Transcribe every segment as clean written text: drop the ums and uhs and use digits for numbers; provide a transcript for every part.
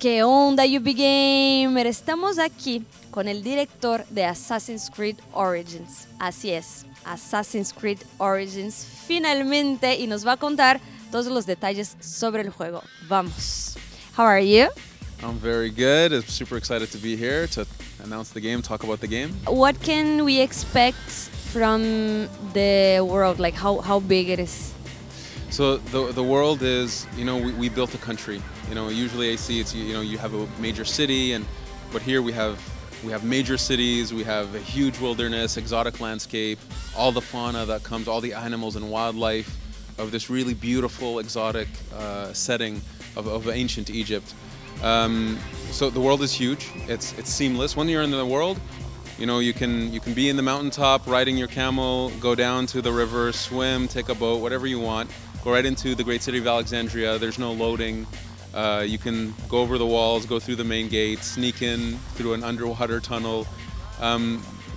¿Qué onda, UB Gamer? Estamos aquí con el director de Assassin's Creed Origins. Así es, Assassin's Creed Origins finalmente, y nos va a contar todos los detalles sobre el juego. Vamos. How are you? I'm very good. I'm super excited to be here to announce the game, talk about the game. What can we expect from the world? Like how big it is? So the world is, we built a country. Usually I see it's, you have a major city, but here we have major cities, we have a huge wilderness, exotic landscape, all the fauna that comes, all the animals and wildlife of this really beautiful, exotic setting of ancient Egypt. So the world is huge. It's seamless. When you're in the world, you can be in the mountaintop, riding your camel, go down to the river, swim, take a boat, whatever you want. Go right into the great city of Alexandria. There's no loading. You can go over the walls, go through the main gate, sneak in through an underwater tunnel.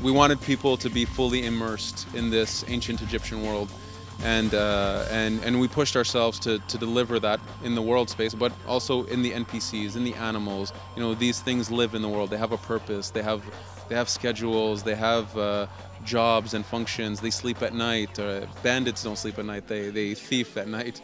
We wanted people to be fully immersed in this ancient Egyptian world, and we pushed ourselves to deliver that in the world space, but also in the NPCs, in the animals. These things live in the world. They have a purpose. They have schedules. They have jobs and functions. They sleep at night. Bandits don't sleep at night. They thief at night.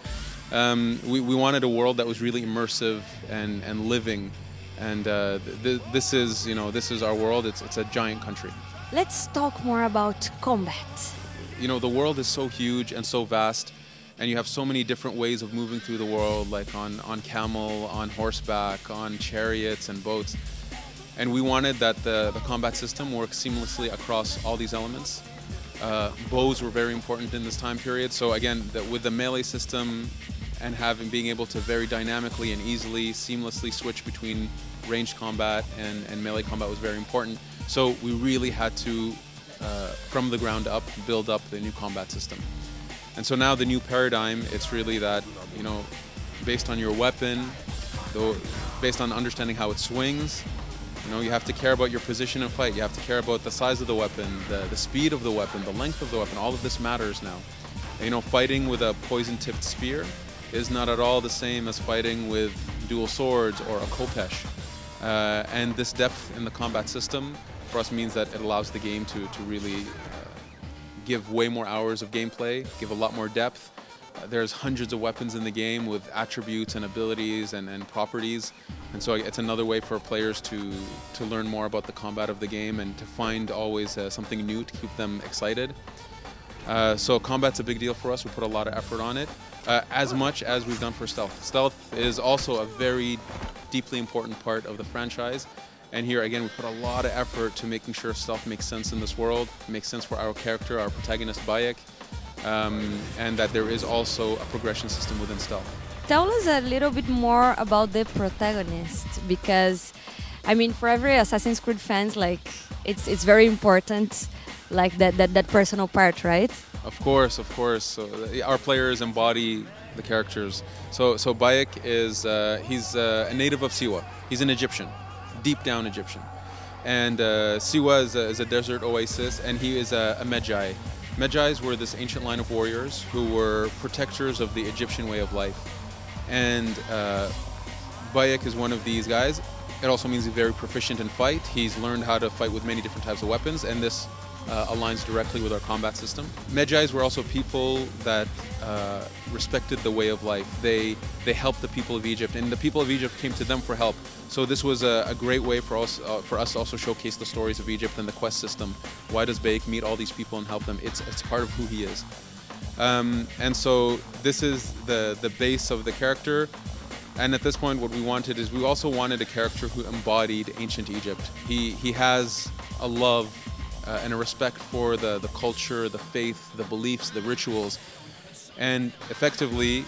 We wanted a world that was really immersive and living, and this is our world. It's a giant country. Let's talk more about combat. The world is so huge and so vast, and you have so many different ways of moving through the world, like on camel, on horseback, on chariots and boats. And we wanted that the combat system works seamlessly across all these elements. Bows were very important in this time period. So again, with the melee system and being able to very dynamically and easily, seamlessly switch between ranged combat and melee combat was very important. So we really had to, from the ground up, build up the new combat system. And so now the new paradigm, it's really that, based on your weapon, based on understanding how it swings, you have to care about your position in fight. You have to care about the size of the weapon, the speed of the weapon, the length of the weapon. All of this matters now. Fighting with a poison-tipped spear is not at all the same as fighting with dual swords or a khopesh. And this depth in the combat system for us means that it allows the game to really give way more hours of gameplay, give a lot more depth. There's hundreds of weapons in the game with attributes and abilities and properties. And so it's another way for players to learn more about the combat of the game and to find always something new to keep them excited. So combat's a big deal for us. We put a lot of effort on it, as much as we've done for stealth. Stealth is also a very deeply important part of the franchise. And here again, we put a lot of effort to making sure stealth makes sense in this world, makes sense for our character, our protagonist Bayek, and that there is also a progression system within stealth. Tell us a little bit more about the protagonist, because for every Assassin's Creed fans, it's very important, like that personal part, right? Of course. So our players embody the characters. So Bayek is he's a native of Siwa. He's an Egyptian, deep down Egyptian, and Siwa is a desert oasis, and he is a Medjay. Medjays were this ancient line of warriors who were protectors of the Egyptian way of life. And Bayek is one of these guys. It also means he's very proficient in fight. He's learned how to fight with many different types of weapons, and this aligns directly with our combat system. Medjais were also people that respected the way of life. They helped the people of Egypt, and the people of Egypt came to them for help. So this was a great way for us to also showcase the stories of Egypt and the quest system. Why does Bayek meet all these people and help them? It's part of who he is. And so this is the base of the character. And at this point, what we wanted is we also wanted a character who embodied ancient Egypt. He has a love and a respect for the culture, the faith, the beliefs, the rituals. And effectively,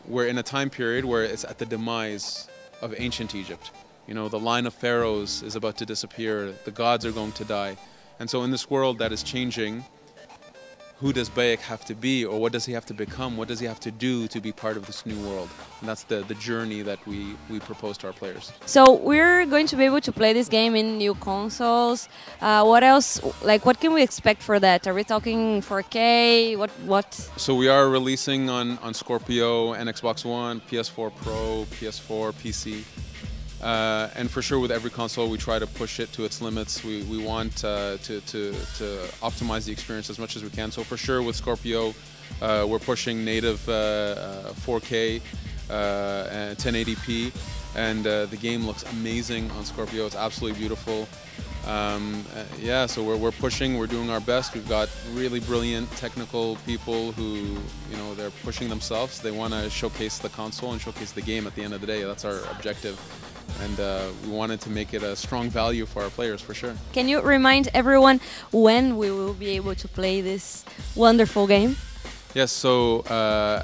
we're in a time period where it's at the demise of ancient Egypt. The line of pharaohs is about to disappear. The gods are going to die. And so in this world that is changing, who does Bayek have to be, or what does he have to become? What does he have to do to be part of this new world? And that's the journey that we propose to our players. So we're going to be able to play this game in new consoles. What else? What can we expect for that? Are we talking 4K? What? So we are releasing on Scorpio and Xbox One, PS4 Pro, PS4, PC. And for sure, with every console, we try to push it to its limits. We want to optimize the experience as much as we can. So for sure, with Scorpio, we're pushing native 4K and 1080p, and the game looks amazing on Scorpio. It's absolutely beautiful. Yeah, so we're pushing. We're doing our best. We've got really brilliant technical people who, they're pushing themselves. They want to showcase the console and showcase the game at the end of the day. That's our objective. And we wanted to make it a strong value for our players, for sure. Can you remind everyone when we will be able to play this wonderful game? Yes, so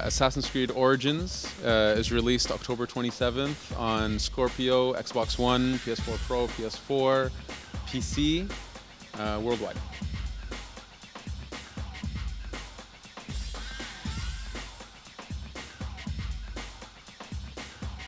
Assassin's Creed Origins is released October 27th on Scorpio, Xbox One, PS4 Pro, PS4, PC, worldwide.